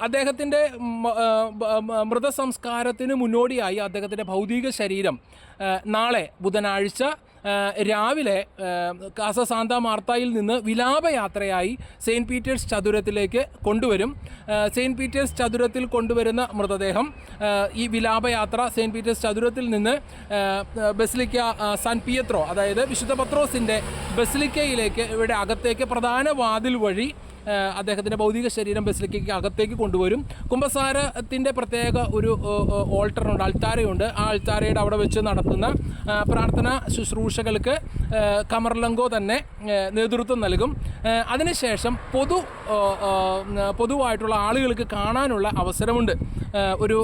അദ്ദേഹത്തിൻ്റെ മൃതസംസ്കാരത്തിന് മുന്നോടിയായി അദ്ദേഹത്തിൻ്റെ ഭൗതിക ശരീരം നാളെ ബുധനാഴ്ച രാവിലെ കാസ സാന്താ മാർത്തായിൽ നിന്ന് വിലാപയാത്രയായി സെയിൻറ്റ് പീറ്റേഴ്സ് ചതുരത്തിലേക്ക് കൊണ്ടുവരും. സെയിൻറ്റ് പീറ്റേഴ്സ് ചതുരത്തിൽ കൊണ്ടുവരുന്ന മൃതദേഹം ഈ വിലാപയാത്ര സെയിൻറ്റ് പീറ്റേഴ്സ് ചതുരത്തിൽ നിന്ന് ബസിലിക്ക സാൻ പിയത്രോ, അതായത് വിശുദ്ധ പത്രോസിൻ്റെ ബസിലിക്കയിലേക്ക്, ഇവിടെ അകത്തേക്ക് പ്രധാന വാതിൽ വഴി അദ്ദേഹത്തിൻ്റെ ഭൗതിക ശരീരം ബസിലിക്കയ്ക്ക് അകത്തേക്ക് കൊണ്ടുവരും. കുമ്പസാരത്തിൻ്റെ പ്രത്യേക ഒരു ഓൾട്ടറുണ്ട്, അൾത്താരയുണ്ട്. ആ അൾത്താരയുടെ അവിടെ വെച്ച് നടത്തുന്ന പ്രാർത്ഥന ശുശ്രൂഷകൾക്ക് കമർലങ്കോ തന്നെ നേതൃത്വം നൽകും. അതിനുശേഷം പൊതുവായിട്ടുള്ള ആളുകൾക്ക് കാണാനുള്ള അവസരമുണ്ട്. ഒരു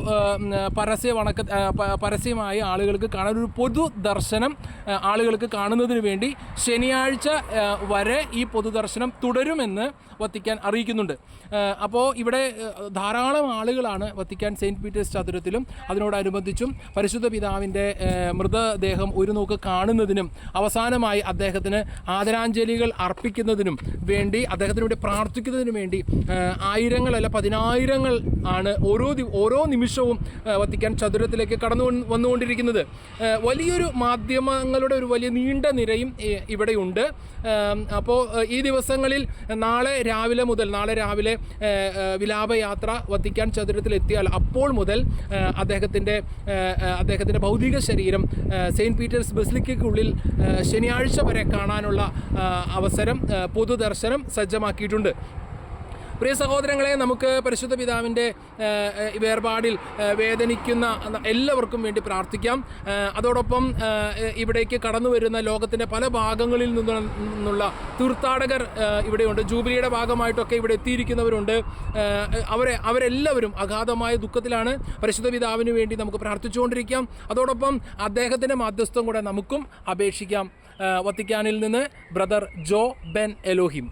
പരസ്യമായി ആളുകൾക്ക് കാണാൻ ഒരു പൊതു ദർശനം ആളുകൾക്ക് കാണുന്നതിന് വേണ്ടി ശനിയാഴ്ച വരെ ഈ പൊതുദർശനം തുടരുമെന്ന് വത്തിക്കാൻ അറിയിക്കുന്നുണ്ട്. അപ്പോൾ ഇവിടെ ധാരാളം ആളുകളാണ് വത്തിക്കാൻ സെയിൻറ്റ് പീറ്റേഴ്സ് ചതുരത്തിലും അതിനോടനുബന്ധിച്ചും പരിശുദ്ധ പിതാവിൻ്റെ മൃതദേഹം ഒരു നോക്ക് കാണുന്നതിനും അവസാനമായി അദ്ദേഹത്തിന് ആദരാഞ്ജലികൾ അർപ്പിക്കുന്നതിനും വേണ്ടി, അദ്ദേഹത്തിന് വേണ്ടി പ്രാർത്ഥിക്കുന്നതിനും വേണ്ടി ആയിരങ്ങളല്ല പതിനായിരങ്ങൾ ആണ് ഓരോ നിമിഷവും വത്തിക്കാൻ ചതുരത്തിലേക്ക് കടന്നു വന്നുകൊണ്ടിരിക്കുന്നത്. വലിയൊരു മാധ്യമങ്ങളുടെ ഒരു വലിയ നീണ്ട നിരയും ഇവിടെയുണ്ട്. അപ്പോൾ ഈ ദിവസങ്ങളിൽ നാളെ രാവിലെ വിലാപയാത്ര വത്തിക്കാൻ ചതുരത്തിലെത്തിയാൽ അപ്പോൾ മുതൽ അദ്ദേഹത്തിൻ്റെ ഭൗതിക ശരീരം സെയിൻറ്റ് പീറ്റേഴ്സ് ബസിലിക്കയ്ക്കുള്ളിൽ ശനിയാഴ്ച വരെ കാണാനുള്ള അവസരം പൊതുദർശനം സജ്ജമാക്കിയിട്ടുണ്ട്. പ്രിയ സഹോദരങ്ങളെ, നമുക്ക് പരിശുദ്ധ പിതാവിൻ്റെ വേർപാടിൽ വേദനിക്കുന്ന എല്ലാവർക്കും വേണ്ടി പ്രാർത്ഥിക്കാം. അതോടൊപ്പം ഇവിടേക്ക് കടന്നു വരുന്ന ലോകത്തിൻ്റെ പല ഭാഗങ്ങളിൽ നിന്നുള്ള തീർത്ഥാടകർ ഇവിടെയുണ്ട്. ജൂബിലിയുടെ ഭാഗമായിട്ടൊക്കെ ഇവിടെ എത്തിയിരിക്കുന്നവരുണ്ട്. അവരെല്ലാവരും അഗാധമായ ദുഃഖത്തിലാണ്. പരിശുദ്ധ പിതാവിന് വേണ്ടി നമുക്ക് പ്രാർത്ഥിച്ചുകൊണ്ടിരിക്കാം. അതോടൊപ്പം അദ്ദേഹത്തിൻ്റെ മാധ്യസ്ഥം കൂടെ നമുക്കും അപേക്ഷിക്കാം. വത്തിക്കാനിൽ നിന്ന് ബ്രദർ ജോ ബെൻ എലോഹിം.